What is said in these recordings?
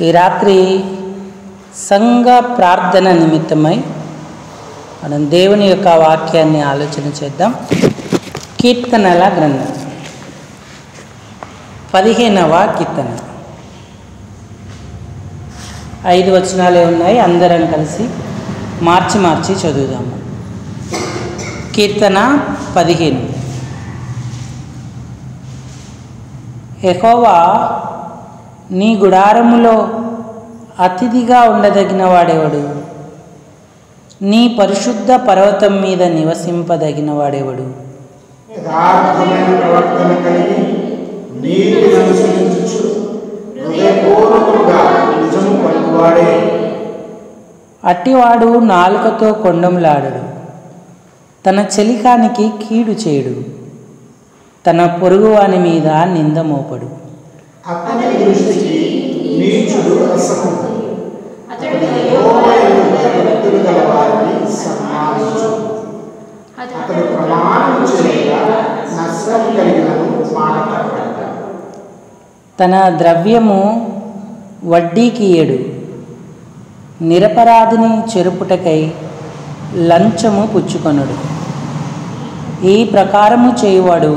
ఈ రాత్రి సంఘ ప్రార్థన నిమిత్తమై మనం దేవుని యొక్క వాక్యాన్ని ఆలోచన చేద్దాం. కీర్తనల గ్రంథం 15వ కీర్తన. 5 వచనాలే ఉన్నాయి. అందరం కలిసి మార్చి చదువుదాము. కీర్తన 15. యెహోవా, నీ గుడారములో అతిథిగా ఉండదగిన వాడెవడు? నీ పరిశుద్ధ పర్వతం మీద నివసింపదగిన వాడెవడు? యథార్థమైన ప్రవర్తన కలిగి నీతిని అనుసరించుచు హృదయపూర్వకముగా నిజము పలుకువాడే. అట్టివాడు నాలుకతో కొండములాడడు, తన చెలికానికి కీడు చేయడు, తన పొరుగువాని మీద నింద మోపడు. అతని దృష్టికి నీచుడు అసహ్యం, అతడు యెహోవా యందు భయభక్తులు గల వారిని సన్మానించును. అతడు ప్రమాణము చేయగా నష్టం కలిగినను మాట తప్పడు. తన ద్రవ్యము వడ్డీకి ఇయ్యడు, నిరపరాధిని చెరుపుటకై లంచము పుచ్చుకొనడు. ఈ ప్రకారము చేయువాడు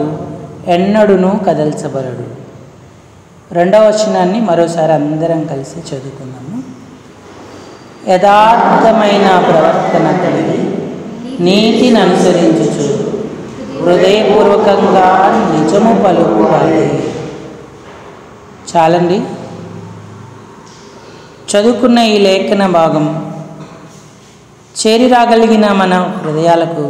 ఎన్నడును కదల్చబడడు. 2వ వచనాన్ని మరోసారి అందరం కలిసి చదువుకుందాము. యథార్థమైన ప్రవర్తన కలిగి నీతిని అనుసరించుచు హృదయపూర్వకంగా నిజము పలుకువాడే. చాలండి. చదువుకున్న ఈ లేఖన భాగం చేరి రాగలిగిన మన హృదయాలకు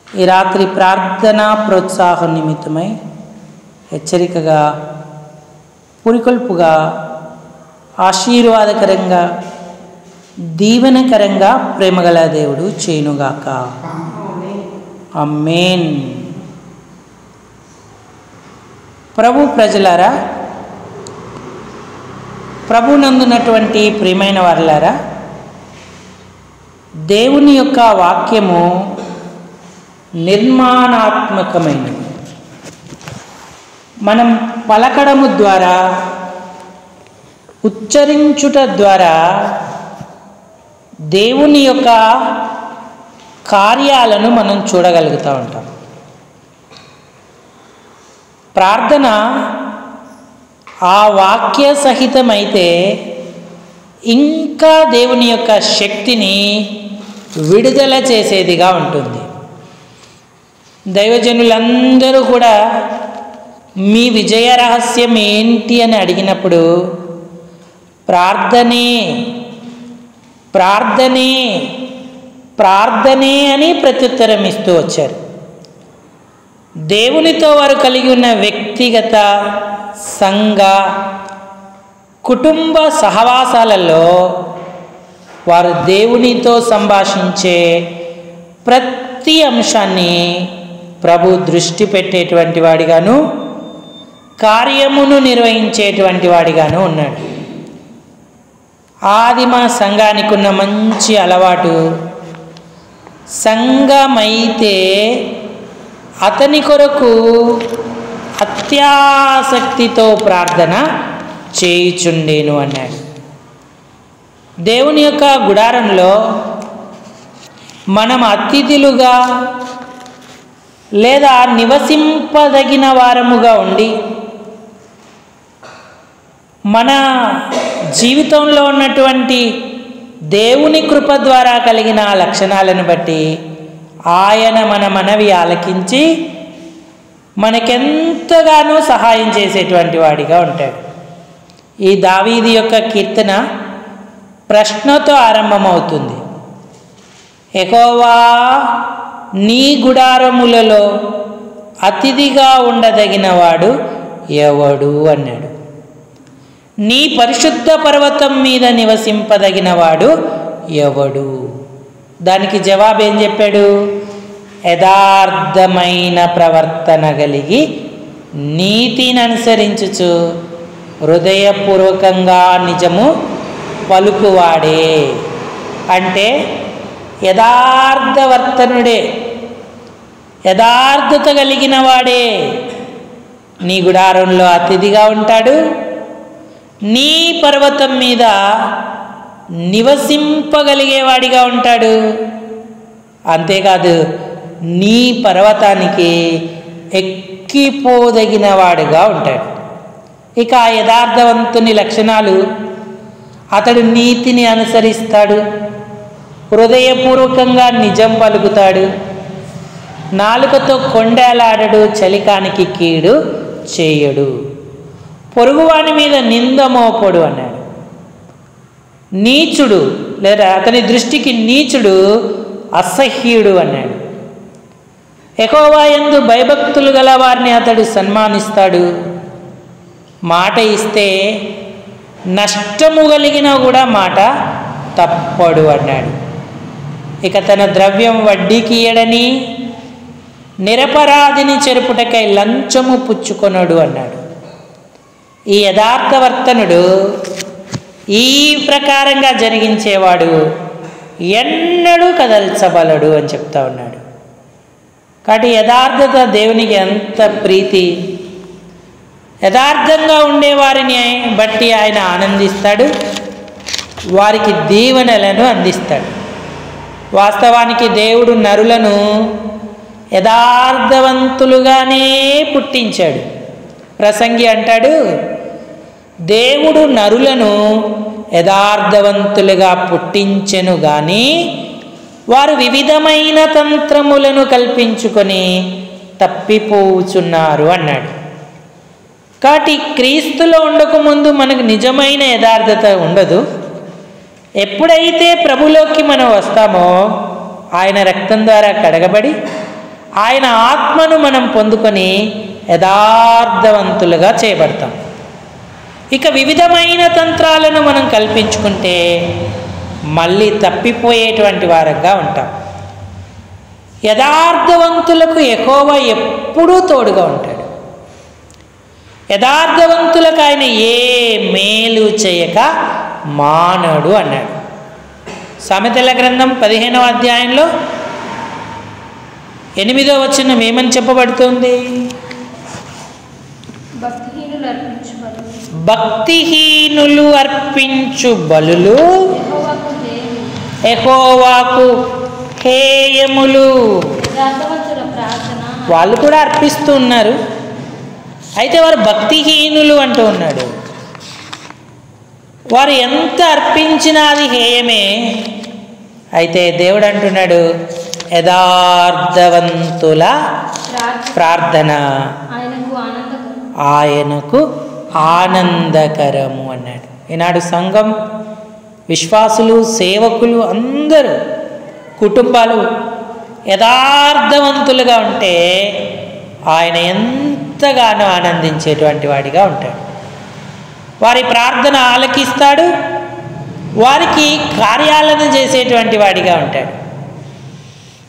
ఈ రాత్రి ప్రార్థనా ప్రోత్సాహం నిమిత్తమై హెచ్చరికగా, పురికొల్పుగా, ఆశీర్వాదకరంగా, దీవెనకరంగా ప్రేమగల దేవుడు చేయునుగాక. ఆమేన్. ప్రభు ప్రజలారా, ప్రభునందునటువంటి ప్రియమైన వారలారా, దేవుని యొక్క వాక్యము నిర్మాణాత్మకమైనది. మనం పలకడము ద్వారా, ఉచ్చరించుట ద్వారా దేవుని యొక్క కార్యాలను మనం చూడగలుగుతూ ఉంటాం. ప్రార్థన ఆ వాక్య సహితమైతే ఇంకా దేవుని యొక్క శక్తిని విడుదల చేసేదిగా ఉంటుంది. దైవజనులందరూ కూడా మీ విజయ రహస్యం ఏంటి అని అడిగినప్పుడు ప్రార్థనే ప్రార్థనే ప్రార్థనే అని ప్రత్యుత్తరం ఇస్తూ వచ్చారు. దేవునితో వారు కలిగి ఉన్న వ్యక్తిగత, సంఘ, కుటుంబ సహవాసాలలో వారు దేవునితో సంభాషించే ప్రతి అంశాన్ని ప్రభు దృష్టి పెట్టేటువంటి వాడిగాను, కార్యమును నిర్వహించేటువంటి వాడిగాను ఉన్నాడు. ఆదిమ సంఘానికి ఉన్న మంచి అలవాటు, సంఘమైతే అతని కొరకు అత్యాసక్తితో ప్రార్థన చేయుచుండేను అన్నాడు. దేవుని యొక్క గుడారంలో మనం అతిథులుగా లేదా నివసింపదగిన వారముగా ఉండి మన జీవితంలో ఉన్నటువంటి దేవుని కృప ద్వారా కలిగిన లక్షణాలను బట్టి ఆయన మన మనవి ఆలకించి మనకెంతగానో సహాయం చేసేటువంటి వాడిగా ఉంటాడు. ఈ దావీదు యొక్క కీర్తన ప్రశ్నతో ఆరంభమవుతుంది. యెహోవా, నీ గుడారములలో అతిథిగా ఉండదగిన వాడు ఎవడు అన్నాడు. నీ పరిశుద్ధ పర్వతం మీద నివసింపదగిన వాడు ఎవడు? దానికి జవాబు ఏం చెప్పాడు? యథార్థమైన ప్రవర్తన కలిగి నీతిని అనుసరించుచు హృదయపూర్వకంగా నిజము పలుకువాడే. అంటే యథార్థవర్తనుడే, యథార్థత కలిగిన వాడే నీ గుడారంలో అతిథిగా ఉంటాడు. నీ పర్వతం మీద నివసింపగలిగేవాడిగా ఉంటాడు. అంతేకాదు నీ పర్వతానికి ఎక్కిపోదగిన వాడుగా ఉంటాడు. ఇక ఆ యథార్థవంతుని లక్షణాలు: అతడు నీతిని అనుసరిస్తాడు, హృదయపూర్వకంగా నిజం పలుకుతాడు, నాలుకతో కొండేలాడడు, చలికానికి కీడు చేయడు, పొరుగువాని మీద నింద మోపడు అన్నాడు. నీచుడు లేదా అతని దృష్టికి నీచుడు అసహ్యుడు అన్నాడు. యెహోవా యందు భయభక్తులు గల వారిని అతడు సన్మానిస్తాడు, మాట ఇస్తే నష్టము కలిగినా కూడా మాట తప్పడు అన్నాడు. ఇక తన ద్రవ్యం వడ్డీకి ఇయ్యడని, నిరపరాధిని చెరుపుటకై లంచము పుచ్చుకొనడు అన్నాడు. ఈ యథార్థవర్తనుడు, ఈ ప్రకారంగా జరిగించేవాడు ఎన్నడూ కదల్చబలడు అని చెప్తా ఉన్నాడు. కాబట్టి యథార్థత దేవునికి ఎంత ప్రీతి. యథార్థంగా ఉండేవారిని బట్టి ఆయన ఆనందిస్తాడు, వారికి దీవెనలను అందిస్తాడు. వాస్తవానికి దేవుడు నరులను యథార్థవంతులుగానే పుట్టించాడు. ప్రసంగి అంటాడు, దేవుడు నరులను యథార్థవంతులుగా పుట్టించెను గాని వారు వివిధమైన తంత్రములను కల్పించుకొని తప్పిపోవుచున్నారు అన్నాడు. కాబట్టి క్రీస్తులో ఉండకముందు మనకు నిజమైన యథార్థత ఉండదు. ఎప్పుడైతే ప్రభులోకి మనం వస్తామో, ఆయన రక్తం ద్వారా కడగబడి ఆయన ఆత్మను మనం పొందుకొని యథార్థవంతులుగా చేయబడతాం. ఇక వివిధమైన తంత్రాలను మనం కల్పించుకుంటే మళ్ళీ తప్పిపోయేటువంటి వారంగా ఉంటాం. యథార్థవంతులకు యెహోవా ఎప్పుడూ తోడుగా ఉంటాడు. యథార్థవంతులకు ఆయన ఏ మేలు చేయక మానడు అన్నాడు. సామెతల గ్రంథం 15వ అధ్యాయంలో 8వ వచనం ఏమని చెప్పబడుతుంది? భక్తిహీనులు అర్పించు బలులు యెహోవాకు హేయములు. వాళ్ళు కూడా అర్పిస్తూ ఉన్నారు, అయితే వారు భక్తిహీనులు అంటూ ఉన్నాడు. వారు ఎంత అర్పించినా అది హేయమే. అయితే దేవుడు అంటున్నాడు, యథార్థవంతుల ప్రార్థన ఆయనకు ఆనందకరము అన్నాడు. ఈనాడు సంఘం, విశ్వాసులు, సేవకులు అందరూ, కుటుంబాలు యథార్థవంతులుగా ఉంటే ఆయన ఎంతగానో ఆనందించేటువంటి వాడిగా ఉంటాడు. వారి ప్రార్థన ఆలకిస్తాడు, వారికి కార్యాలను చేసేటువంటి వాడిగా ఉంటాడు.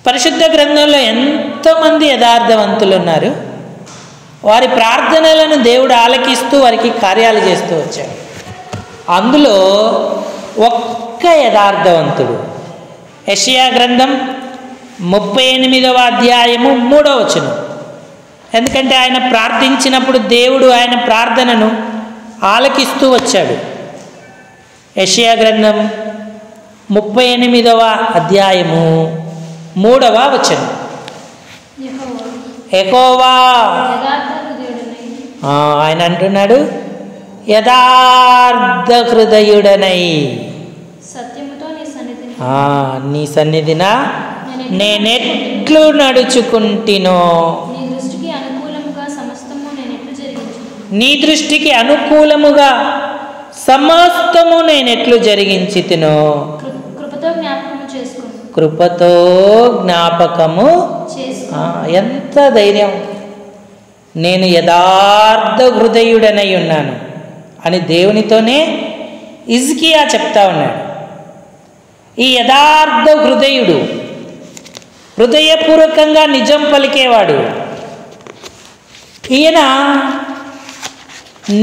పరిశుద్ధ గ్రంథంలో ఎంతోమంది యథార్థవంతులు ఉన్నారు. వారి ప్రార్థనలను దేవుడు ఆలకిస్తూ వారికి కార్యాలు చేస్తూ వచ్చాడు. అందులో ఒక్క యథార్థవంతుడు, యెషయా గ్రంథం 38వ అధ్యాయము 3వ వచనం. ఎందుకంటే ఆయన ప్రార్థించినప్పుడు దేవుడు ఆయన ప్రార్థనను ఆలకిస్తూ వచ్చాడు. యెషయా గ్రంథం 38వ అధ్యాయము 3వ వచనం. యెహోవా ఆయన అంటున్నాడు, యథార్థ హృదయుడనై నీ సన్నిధిన నేనెట్లు నడుచుకుంటినో, నీ దృష్టికి అనుకూలముగా సమస్తము నేనెట్లు జరిగించితినో, కృపతో జ్ఞాపకము. ఎంత ధైర్యం! నేను యథార్థ హృదయుడనై ఉన్నాను అని దేవునితోనే హిజ్కియా చెప్తా ఉన్నాడు. ఈ యథార్థ హృదయుడు, హృదయపూర్వకంగా నిజం పలికేవాడు, ఈయన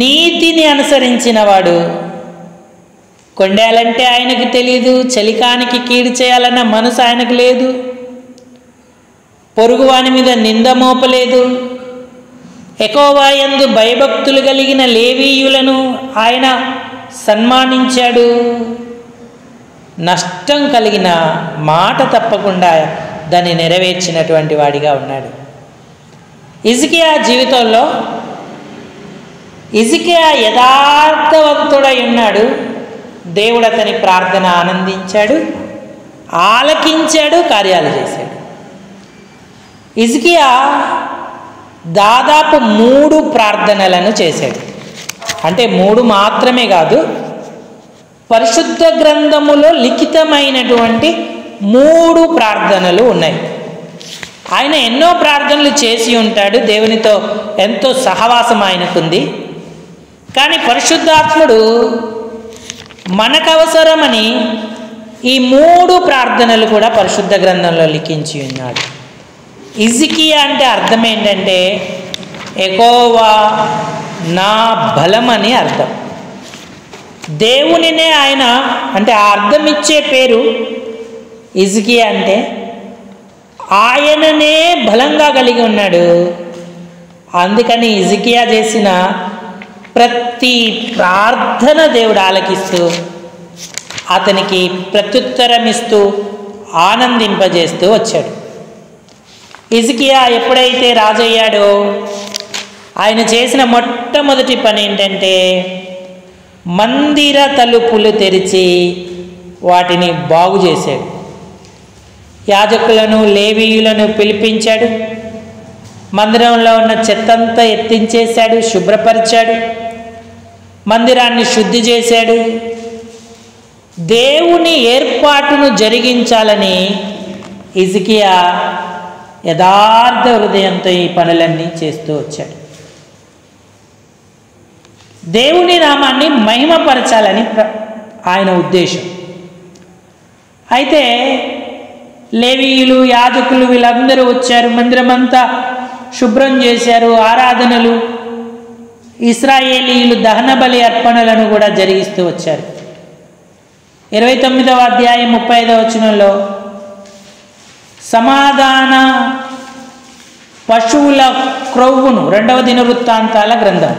నీతిని అనుసరించినవాడు. కొండేయాలంటే ఆయనకు తెలియదు, చలికానికి కీడు చేయాలన్న మనసు ఆయనకు లేదు, పొరుగువాని మీద నింద మోపలేదు, యెహోవా యందు భయభక్తులు కలిగిన లేవీయులను ఆయన సన్మానించాడు. నష్టం కలిగిన మాట తప్పకుండా దాన్ని నెరవేర్చినటువంటి వాడిగా ఉన్నాడు. హిజ్కియా జీవితంలో హిజ్కియా యథార్థవంతుడై ఉన్నాడు. దేవుడు అతని ప్రార్థన ఆనందించాడు, ఆలకించాడు, కార్యాలు చేశాడు. హిజ్కియా దాదాపు 3 ప్రార్థనలను చేశాడు. అంటే 3 మాత్రమే కాదు, పరిశుద్ధ గ్రంథములో లిఖితమైనటువంటి 3 ప్రార్థనలు ఉన్నాయి. ఆయన ఎన్నో ప్రార్థనలు చేసి ఉంటాడు, దేవునితో ఎంతో సహవాసం ఆయనకుంది. కానీ పరిశుద్ధాత్ముడు మనకు అవసరమని ఈ 3 ప్రార్థనలు కూడా పరిశుద్ధ గ్రంథంలో లిఖించి ఉన్నాడు. హిజ్కియా అంటే అర్థం ఏంటంటే యెహోవా నా బలం అని అర్థం. దేవునినే ఆయన అంటే ఆ అర్థం ఇచ్చే పేరు హిజ్కియా. అంటే ఆయననే బలంగా కలిగి ఉన్నాడు. అందుకని హిజ్కియా చేసిన ప్రతి ప్రార్థన దేవుడు ఆలకిస్తూ అతనికి ప్రత్యుత్తరం ఇస్తూ ఆనందింపజేస్తూ వచ్చాడు. హిజ్కియా ఎప్పుడైతే రాజయ్యాడో ఆయన చేసిన మొట్టమొదటి పని ఏంటంటే మందిర తలుపులు తెరిచి వాటిని బాగు చేశాడు. యాజకులను లేవీయులను పిలిపించాడు. మందిరంలో ఉన్న చెత్తంతా ఎత్తించేశాడు, శుభ్రపరిచాడు, మందిరాన్ని శుద్ధి చేశాడు. దేవుని ఏర్పాటును జరిగించాలని హిజ్కియా యథార్థ హృదయంతో ఈ పనులన్నీ చేస్తూ వచ్చాడు. దేవుని నామాన్ని మహిమపరచాలని ఆయన ఉద్దేశం. అయితే లేవీయులు, యాజకులు వీళ్ళందరూ వచ్చారు, మందిరమంతా శుభ్రం చేశారు, ఆరాధనలు, ఇశ్రాయేలీయులు దహన బలి అర్పణలను కూడా జరిగిస్తూ వచ్చారు. 29వ అధ్యాయం 35వ వచనంలో సమాధాన పశువుల క్రొవ్వును, 2వ దినవృత్తాంతాల గ్రంథం,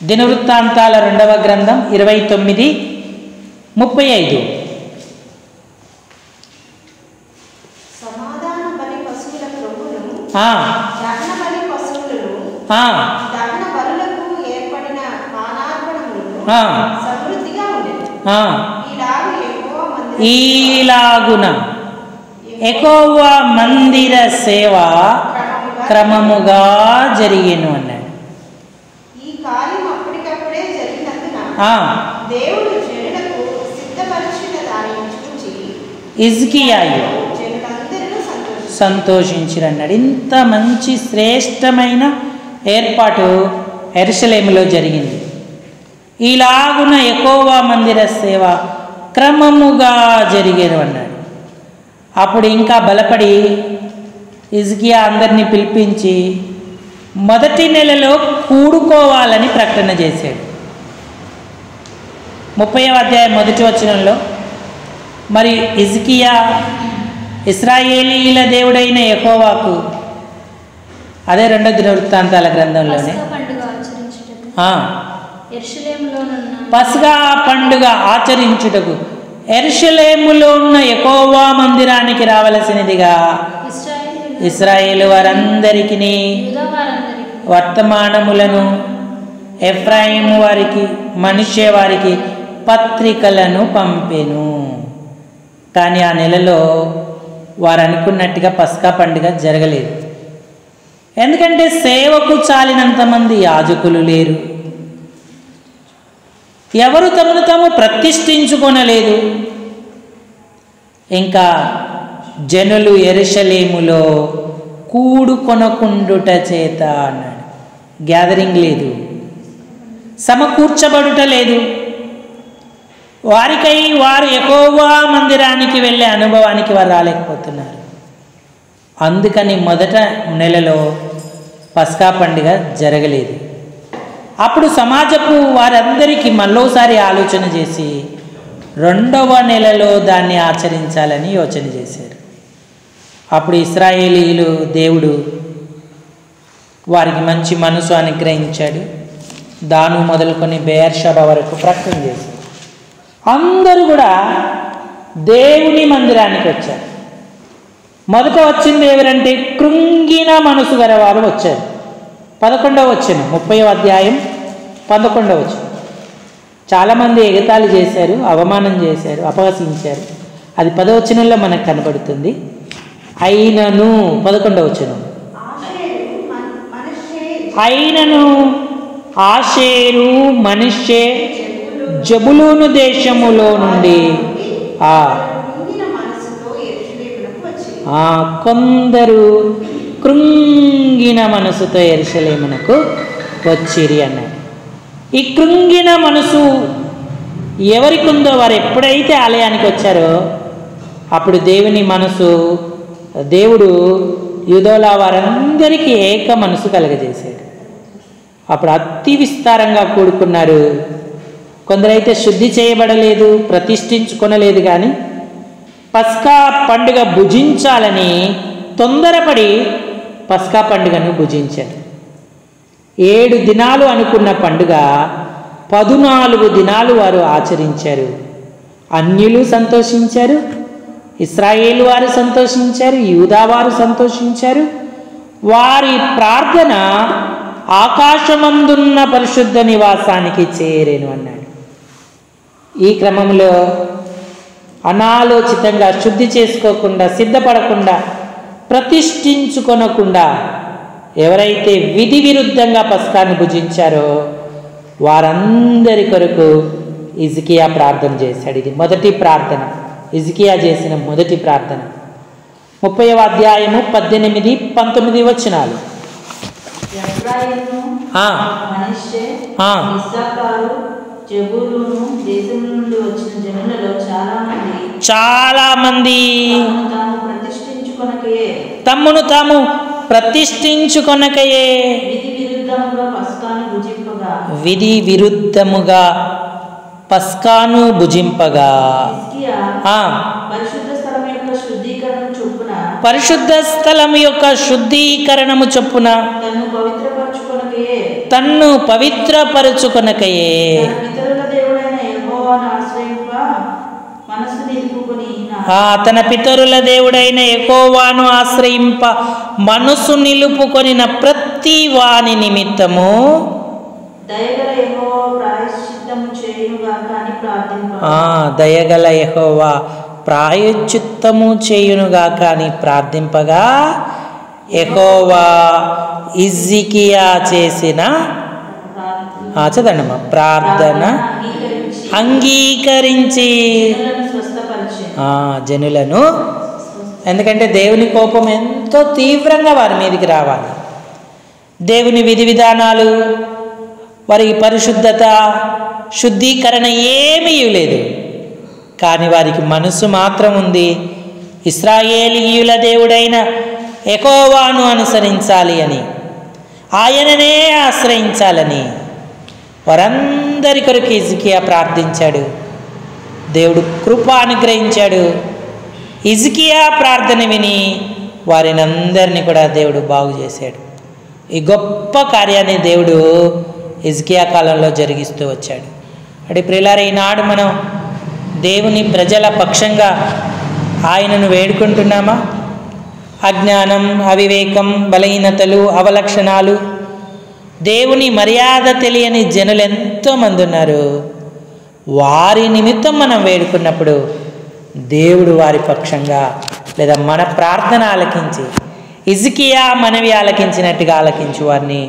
దినవృత్తాంతాల 2వ గ్రంథం 29:35. ఈలాగున యెహోవా మందిర సేవ క్రమముగా జరిగేను అన్నాడు. హిజ్కియాయు సంతోషించిరన్నాడు. ఇంత మంచి శ్రేష్టమైన ఏర్పాటు యెరూషలేములో జరిగింది. ఈలాగున యెహోవా మందిర సేవ క్రమముగా జరిగేది అన్నాడు. అప్పుడు ఇంకా బలపడి హిజ్కియా అందరినీ పిలిపించి మొదటి నెలలో కూడుకోవాలని ప్రకటన చేశాడు. 30వ అధ్యాయం 1వ వచనంలో మరి హిజ్కియా ఇశ్రాయేలీయుల దేవుడైన యెహోవాకు, అదే 2వ దినవృత్తాంతాల గ్రంథంలోనే పస్కా పండుగ ఆచరించుటకు యెరూషలేములో ఉన్న యెహోవా మందిరానికి రావలసినదిగా ఇశ్రాయేలు వారందరికీ వర్తమానములను, ఎఫ్రాయిము వారికి, మనష్షే వారికి పత్రికలను పంపెను. కానీ ఆ నెలలో వారు అనుకున్నట్టుగా పస్కా పండుగ జరగలేదు. ఎందుకంటే సేవకు చాలినంతమంది యాజకులు లేరు, ఎవరు తమను తాము ప్రతిష్ఠించుకొనలేదు. ఇంకా జనులు యెరూషలేములో కూడుకొనకుండుట చేత అన్నాడు. గ్యాదరింగ్ లేదు, సమకూర్చబడుట లేదు. వారికై వారు యెహోవా మందిరానికి వెళ్ళే అనుభవానికి వారు రాలేకపోతున్నారు. అందుకని మొదట నెలలో పస్కా పండుగ జరగలేదు. అప్పుడు సమాజపు వారందరికీ మళ్ళోసారి ఆలోచన చేసి 2వ నెలలో దాన్ని ఆచరించాలని యోచన చేశారు. అప్పుడు ఇశ్రాయేలీయులు దేవుడు వారికి మంచి మనసు అనుగ్రహించాడు. దాను మొదలుకొని బెయేర్షెబా వరకు ప్రకటన చేశాడు. అందరూ కూడా దేవుని మందిరానికి వచ్చారు. మొదట వచ్చింది ఎవరంటే కృంగిన మనసు గలవారు వచ్చారు. 11వ వచనం 30వ అధ్యాయం 11వ వచనం. చాలామంది ఎగతాళి చేశారు, అవమానం చేశారు, అపహసించారు. అది 10వ వచనంలో మనకు కనబడుతుంది. అయినను 11వ వచనం, అయినను ఆషేరు మనష్షే జబులూను దేశములో నుండి కొందరు కృంగిన మనసుతో యెరూషలేమునకు వచ్చిరి అన్నాడు. ఈ కృంగిన మనసు ఎవరికి ఉందో వారు ఎప్పుడైతే ఆలయానికి వచ్చారో అప్పుడు దేవుని మనసు, దేవుడు యూదోల వారందరికీ ఏక మనసు కలగజేశాడు. అప్పుడు అతి విస్తారంగా కూడుకున్నారు. కొందరైతే శుద్ధి చేయబడలేదు, ప్రతిష్ఠించుకొనలేదు, కానీ పస్కా పండుగ భుజించాలని తొందరపడి పస్కా పండుగను భుజించారు. 7 దినాలు అనుకున్న పండుగ 14 దినాలు వారు ఆచరించారు. అన్యులు సంతోషించారు, ఇశ్రాయేలు వారు సంతోషించారు, యూదా వారు సంతోషించారు. వారి ప్రార్థన ఆకాశమందున్న పరిశుద్ధ నివాసానికి చేరేను అన్నాడు. ఈ క్రమంలో అనాలోచితంగా శుద్ధి చేసుకోకుండా, సిద్ధపడకుండా, ప్రతిష్ఠించుకొనకుండా ఎవరైతే విధి విరుద్ధంగా పస్కాను భుజించారో వారందరి కొరకు హిజ్కియా ప్రార్థన చేశాడు. ఇది మొదటి ప్రార్థన, హిజ్కియా చేసిన మొదటి ప్రార్థన. 30వ అధ్యాయము 18, 19 వచనాలు. చాలా మంది తమ్మును తాము ప్రతిష్ఠించుకొనకయే విధి విరుద్ధముగా పస్కాను భుజింపగా పరిశుద్ధ స్థలం యొక్క శుద్ధీకరణము చొప్పున తన్ను పవిత్రపరచుకొనకయే తన పితరుల దేవుడైన యెహోవాను ఆశ్రయింప మనసు నిలుపుకొనిన ప్రతి వాని నిమిత్తము దయగల యెహోవా ప్రాయశ్చిత్తము చేయునుగాక అని ప్రార్థింపగా యెహోవా హిజ్కియా చేసిన చదవమ్మా ప్రార్థన అంగీకరించి జనులను, ఎందుకంటే దేవుని కోపం ఎంతో తీవ్రంగా వారి మీదకి రావాలి. దేవుని విధి విధానాలు, వారి పరిశుద్ధత, శుద్ధీకరణ ఏమీ లేదు, కానీ వారికి మనసు మాత్రం ఉంది. ఇశ్రాయేలీయుల దేవుడైన యెహోవాను అనుసరించాలి అని, ఆయననే ఆశ్రయించాలని వారందరి కొరకు హిజ్కియా ప్రార్థించాడు. దేవుడు కృప అనుగ్రహించాడు. హిజ్కియా ప్రార్థన విని వారిని అందరినీ కూడా దేవుడు బాగు చేశాడు. ఈ గొప్ప కార్యాన్ని దేవుడు హిజ్కియా కాలంలో జరిగిస్తూ వచ్చాడు. అంటే ప్రియులారా, ఈనాడు మనం దేవుని ప్రజల పక్షంగా ఆయనను వేడుకుంటున్నామా? అజ్ఞానం, అవివేకం, బలహీనతలు, అవలక్షణాలు, దేవుని మర్యాద తెలియని జనులు ఎంతోమంది ఉన్నారు. వారి నిమిత్తం మనం వేడుకున్నప్పుడు దేవుడు వారి పక్షంగా, లేదా మన ప్రార్థన ఆలకించి హిజ్కియా మనవి ఆలకించినట్టుగా ఆలకించి వారిని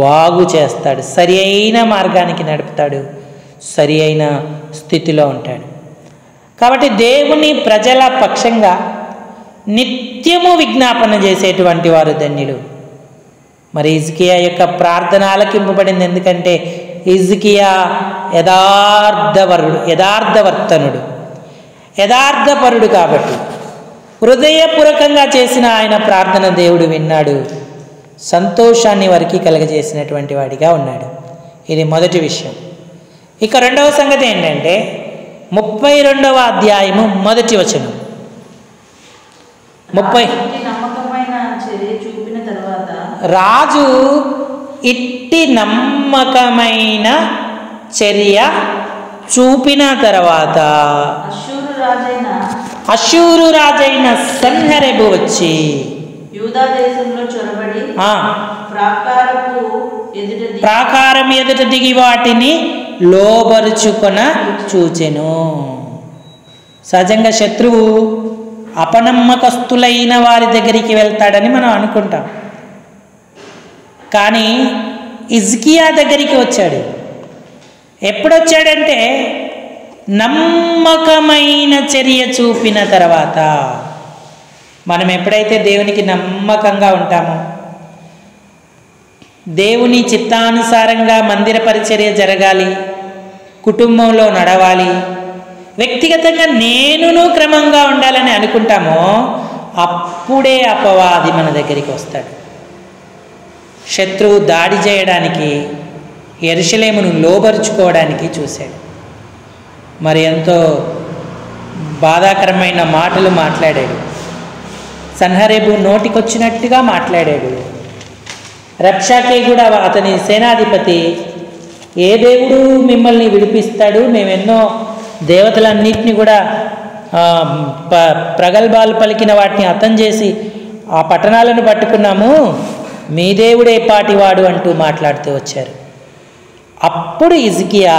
బాగు చేస్తాడు, సరి అయిన మార్గానికి నడుపుతాడు, సరి అయిన స్థితిలో ఉంటాడు. కాబట్టి దేవుని ప్రజల పక్షంగా నిత్యము విజ్ఞాపన చేసేటువంటి వారు ధన్యులు. మరి హిజ్కియా యొక్క ప్రార్థన ఆలకింపబడింది. ఎందుకంటే హిజ్కియా యథార్థవర్తనుడు, యథార్థపరుడు. కాబట్టి హృదయపూర్వకంగా చేసిన ఆయన ప్రార్థన దేవుడు విన్నాడు, సంతోషాన్ని వారికి కలగజేసినటువంటి వాడిగా ఉన్నాడు. ఇది మొదటి విషయం. ఇక రెండవ సంగతి ఏంటంటే 32వ అధ్యాయము మొదటి వచనం. రాజు ఇట్టి నమ్మకమైన చర్య చూపిన తర్వాత అష్షూరు రాజైన సన్హెరెబు వచ్చి యూదా దేశంలో చొరబడి ప్రాకారం ఎదుట దిగి వాటిని లోబరుచుకొన చూచెను. సహజంగా శత్రువు అపనమ్మకస్తులైన వారి దగ్గరికి వెళ్తాడని మనం అనుకుంటాం. కానీ హిజ్కియా దగ్గరికి వచ్చాడు. ఎప్పుడొచ్చాడంటే నమ్మకమైన చర్య చూపిన తర్వాత. మనం ఎప్పుడైతే దేవునికి నమ్మకంగా ఉంటామో, దేవుని చిత్తానుసారంగా మందిర పరిచర్య జరగాలి, కుటుంబంలో నడవాలి, వ్యక్తిగతంగా నేనును క్రమంగా ఉండాలని అనుకుంటామో అప్పుడే అపవాది మన దగ్గరికి వస్తాడు. శత్రువు దాడి చేయడానికి, యెరూషలేమును లోబరుచుకోవడానికి చూశాడు. మరి ఎంతో బాధాకరమైన మాటలు మాట్లాడాడు. సన్హెరెబు నోటికొచ్చినట్టుగా మాట్లాడాడు. రబ్షాకే కూడా అతని సేనాధిపతి, ఏ దేవుడు మిమ్మల్ని విడిపిస్తాడు, మేమెన్నో దేవతలన్నింటినీ కూడా ప్రగల్భాలు పలికిన వాటిని హతం చేసి ఆ పట్టణాలను పట్టుకున్నాము, మీ దేవుడే పాటివాడు అంటూ మాట్లాడుతూ వచ్చారు. అప్పుడు హిజ్కియా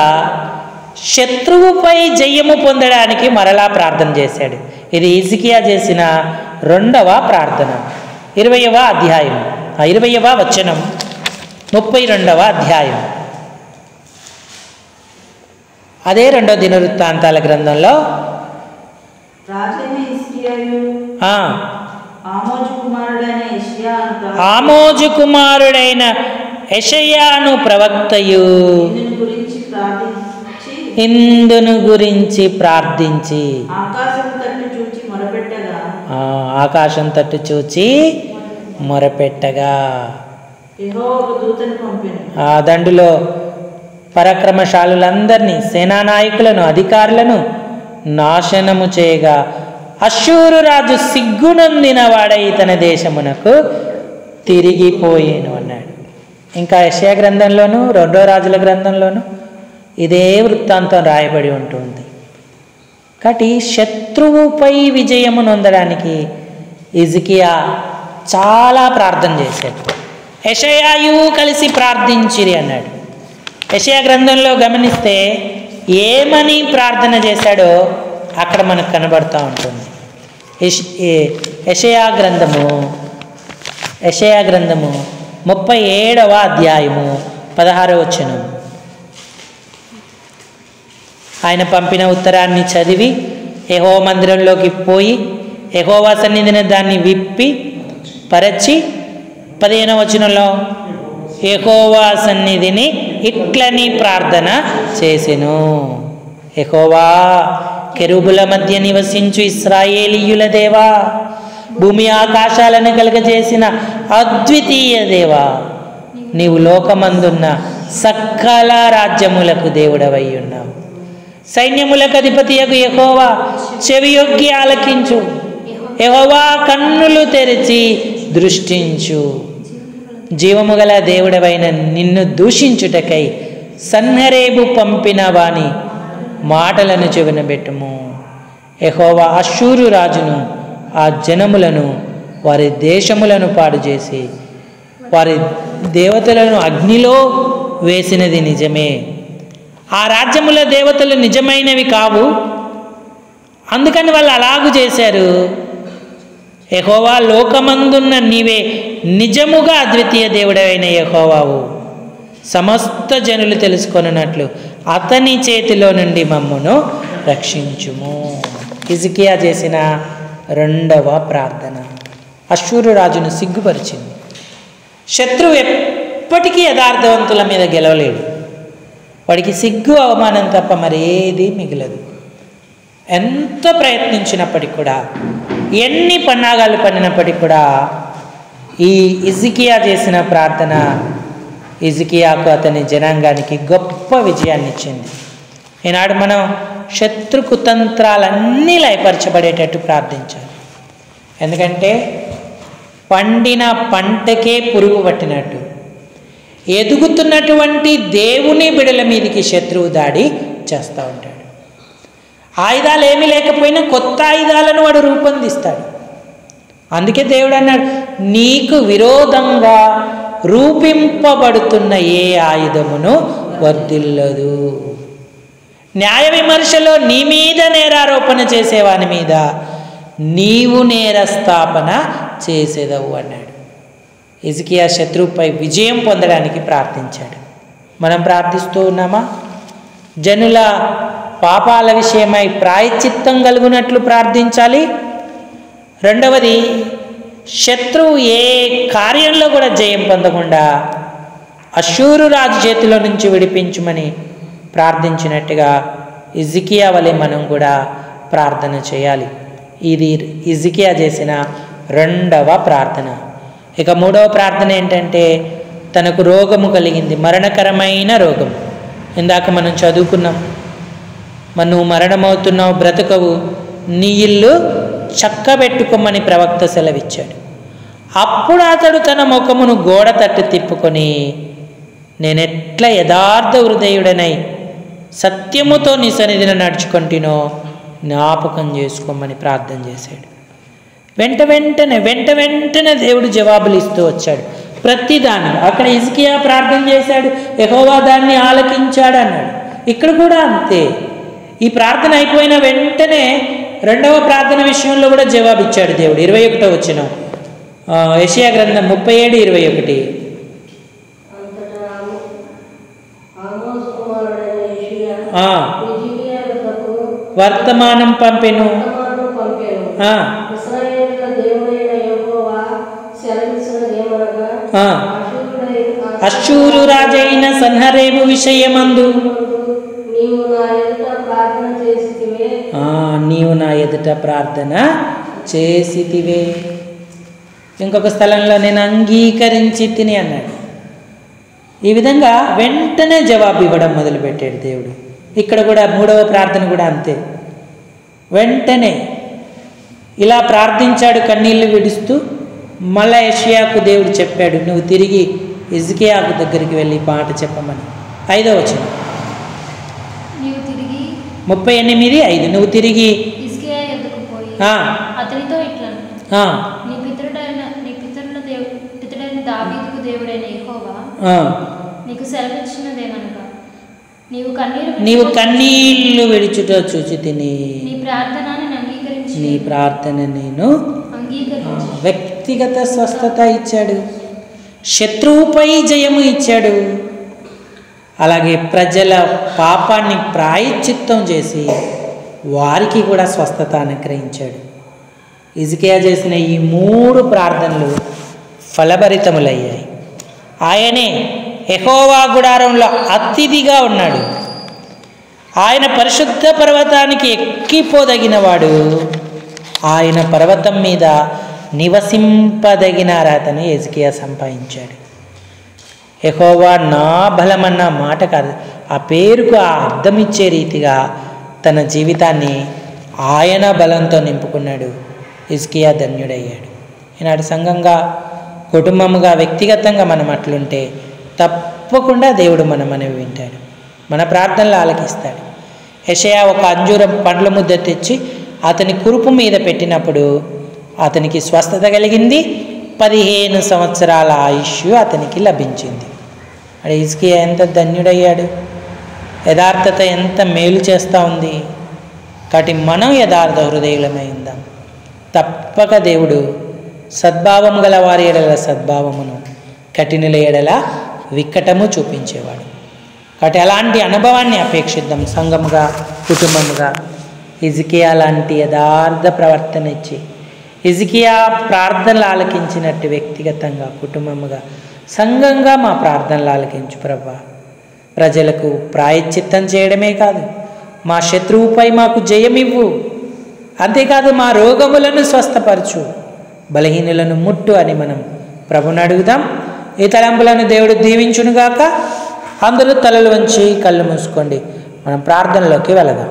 శత్రువుపై జయము పొందడానికి మరలా ప్రార్థన చేశాడు. ఇది హిజ్కియా చేసిన రెండవ ప్రార్థన. 20వ అధ్యాయం 20వ వచనం 32వ అధ్యాయం. అదే 2వ దినవృత్తాంతాల గ్రంథంలో ఆమోజు కుమారుడైన యెషయాను ప్రవక్తయు ఇందును గురించి ప్రార్థించి ఆకాశం తట్టు చూచి మొరపెట్టగా ఆ దండులో పరాక్రమశాలులందరినీ, సేనానాయకులను, అధికారులను నాశనము చేయగా అష్షూరు రాజు సిగ్గునొందిన వాడై తన దేశమునకు తిరిగిపోయేను అన్నాడు. ఇంకా యెషయా గ్రంథంలోను, 2వ రాజుల గ్రంథంలోను ఇదే వృత్తాంతం రాయబడి ఉంటుంది. కాబట్టి శత్రువుపై విజయము నొందడానికి హిజ్కియా చాలా ప్రార్థన చేశాడు. యెషయాయు కలిసి ప్రార్థించిరి అన్నాడు. యెషయా గ్రంథంలో గమనిస్తే ఏమని ప్రార్థన చేశాడో అక్కడ మనకు కనబడుతూ ఉంటుంది. యెషయా గ్రంథము 37వ అధ్యాయము 16వ వచనం. ఆయన పంపిన ఉత్తరాన్ని చదివి యెహోవా మందిరంలోకి పోయి యెహోవా సన్నిధిని దాన్ని విప్పి పరచి 15వ వచనంలో యెహోవా సన్నిధిని ఇట్లని ప్రార్థన చేసెను. యెహోవా, కెరూబుల మధ్య నివసించు ఇశ్రాయేలీయుల దేవా, భూమి ఆకాశాలను కలుగజేసిన అద్వితీయ దేవా, నీవు లోకమందున్న సకల రాజ్యములకు దేవుడవై ఉన్నావు. సైన్యములకు అధిపతియగు యెహోవా, చెవియొగ్గి ఆలకించు. యెహోవా, కన్నులు తెరిచి దృష్టించు. జీవము గల దేవుడవైన నిన్ను దూషించుటకై సన్హెరెబు పంపిన వాని మాటలను చెవినబెట్టుము. యెహోవా అష్షూరు రాజును, ఆ జనములను, వారి దేశములను పాడు చేసి వారి దేవతలను అగ్నిలో వేసినది నిజమే. ఆ రాజ్యముల దేవతలు నిజమైనవి కావు, అందుకని వాళ్ళు అలాగూ చేశారు. యెహోవా, లోకమందున్న నీవే నిజముగా అద్వితీయ దేవుడైన యెహోవావు. సమస్త జనులు తెలుసుకొనున్నట్లు అతని చేతిలో నుండి మమ్మును రక్షించుము. హిజ్కియా చేసిన రెండవ ప్రార్థన అష్షూరు రాజును సిగ్గుపరిచింది. శత్రువు ఎప్పటికీ యథార్థవంతుల మీద గెలవలేడు. వాడికి సిగ్గు, అవమానం తప్ప మరేది మిగలదు. ఎంత ప్రయత్నించినప్పటికీ కూడా, ఎన్ని పన్నాగాలు పడినప్పటికీ కూడా ఈ హిజ్కియా చేసిన ప్రార్థన హిజ్కియాకు, అతని జనాంగానికి గొప్ప విజయాన్ని ఇచ్చింది. ఈనాడు మనం శత్రు కుతంత్రాలన్నీ లయపరచబడేటట్టు ప్రార్థించాలి. ఎందుకంటే పండిన పంటకే పురుగు పట్టినట్టు ఎదుగుతున్నటువంటి దేవుని బిడల మీదకి శత్రువు దాడి చేస్తూ ఉంటాడు. ఆయుధాలు ఏమీ లేకపోయినా కొత్త ఆయుధాలను వాడు రూపొందిస్తాడు. అందుకే దేవుడు అన్నాడు, నీకు విరోధంగా రూపింపబడుతున్న ఏ ఆయుధమును వర్ధిల్లదు. న్యాయ విమర్శలో నీ మీద నేరారోపణ చేసేవాని మీద నీవు నేరస్థాపన చేసేదవు అన్నాడు. హిజ్కియా శత్రువుపై విజయం పొందడానికి ప్రార్థించాడు. మనం ప్రార్థిస్తూ ఉన్నామా? జనుల పాపాల విషయమై ప్రాయశ్చిత్తం కలుగునట్లు ప్రార్థించాలి. రెండవది, శత్రువు ఏ కార్యంలో కూడా జయం పొందకుండా అష్షూరు రాజు చేతిలో నుంచి విడిపించమని ప్రార్థించినట్టుగా హిజ్కియా వలె మనం కూడా ప్రార్థన చేయాలి. ఇది హిజ్కియా చేసిన రెండవ ప్రార్థన. ఇక మూడవ ప్రార్థన ఏంటంటే, తనకు రోగము కలిగింది, మరణకరమైన రోగం. ఇందాక మనం చదువుకున్నాం, మరి నువ్వు మరణమవుతున్నావు, బ్రతకవు, నీ ఇల్లు చక్కబెట్టుకోమని ప్రవక్త సెలవిచ్చాడు. అప్పుడు అతడు తన ముఖమును గోడ తట్టు తిప్పుకొని, నేనెట్లా యథార్థ హృదయుడనై సత్యముతో నీ సన్నిధిని నడుచుకుంటునో జ్ఞాపకం చేసుకోమని ప్రార్థన చేశాడు. వెంట వెంటనే దేవుడు జవాబులు ఇస్తూ వచ్చాడు ప్రతిదాన్ని. అక్కడ హిజ్కియా ప్రార్థన చేశాడు, యెహోవా దాన్ని ఆలకించాడు అన్నాడు. ఇక్కడ కూడా అంతే. ఈ ప్రార్థన అయిపోయిన వెంటనే రెండవ ప్రార్థన విషయంలో కూడా జవాబిచ్చాడు దేవుడు. 21వ వచనం, యెషయా గ్రంథం 37:21. వర్తమానం పంపెను. అష్షూరు రాజైన సన్హరేబు విషయమందు నీవు నా ఎదుట ప్రార్థన చేసితివే. ఇంకొక స్థలంలో నేను అంగీకరించి తిని అన్నాడు. ఈ విధంగా వెంటనే జవాబు ఇవ్వడం మొదలుపెట్టాడు దేవుడు. ఇక్కడ కూడా మూడవ ప్రార్థన కూడా అంతే. వెంటనే ఇలా ప్రార్థించాడు కన్నీళ్లు విడుస్తూ. మళ్ళా యెషయాకు దేవుడు చెప్పాడు, నువ్వు తిరిగి హిజ్కియాకు దగ్గరికి వెళ్ళి పాట చెప్పమని. 5వ వచనం 38:5. నువ్వు తిరిగి అతనితో ఇట్లా, నీ పితరుల దావీదుకు దేవుడైన యెహోవా నీకు సెలవిచ్చినదేమనగా, నీవు కన్నీళ్లు విడిచుట చూచి తిని నీ ప్రార్థన నేను వ్యక్తిగత స్వస్థత ఇచ్చాడు, శత్రువుపై జయము ఇచ్చాడు, అలాగే ప్రజల పాపాన్ని ప్రాయశ్చిత్తం చేసి వారికి కూడా స్వస్థత అనుగ్రహించాడు. హిజ్కియా చేసిన ఈ 3 ప్రార్థనలు ఫలభరితములయ్యాయి. ఆయనే యెహోవా గుడారంలో అతిథిగా ఉన్నాడు. ఆయన పరిశుద్ధ పర్వతానికి ఎక్కిపోదగినవాడు. ఆయన పర్వతం మీద నివసింపదగిన అర్హతను హిజ్కియా సంపాదించాడు. యెహోవా నా బలమన్న మాట కాదు, ఆ పేరుకు ఆ అర్థం ఇచ్చే రీతిగా తన జీవితాన్ని ఆయన బలంతో నింపుకున్నాడు. హిజ్కియా ధన్యుడయ్యాడు. ఈనాడు సంఘంగా, కుటుంబముగా, వ్యక్తిగతంగా మనం అట్లుంటే తప్పకుండా దేవుడు మన మనవి వింటాడు, మన ప్రార్థనలు ఆలకిస్తాడు. యెషయా ఒక అంజూరం పండ్ల ముద్ద తెచ్చి అతని కురుపు మీద పెట్టినప్పుడు అతనికి స్వస్థత కలిగింది. 15 సంవత్సరాల ఆయుష్ అతనికి లభించింది. అడే హిజ్కియా ఎంత ధన్యుడయ్యాడు. యథార్థత ఎంత మేలు చేస్తూ ఉంది. కాబట్టి మనం యథార్థ హృదయులమై ఉందాం. తప్పక దేవుడు సద్భావం గల వారి ఎడల సద్భావమును, కఠినుల ఎడల వికటము చూపించేవాడు. కాబట్టి అలాంటి అనుభవాన్ని అపేక్షిద్దాం. సంఘముగా, కుటుంబముగా హిజ్కియా లాంటి యథార్థ ప్రవర్తన ఇచ్చి, హిజ్కియా ప్రార్థనలు ఆలకించినట్టు వ్యక్తిగతంగా, కుటుంబముగా, సంఘంగా మా ప్రార్థనలు ఆలకించు ప్రభువా. ప్రజలకు ప్రాయశ్చిత్తం చేయడమే కాదు, మా శత్రువుపై మాకు జయమివ్వు. అంతేకాదు మా రోగములను స్వస్థపరచు, బలహీనులను ముట్టు అని మనం ప్రభుని అడుగుదాం. ఈ తలంపులను దేవుడు దీవించునుగాక. అందరూ తలలు వంచి కళ్ళు మూసుకోండి. మనం ప్రార్థనలోకి వెళదాం.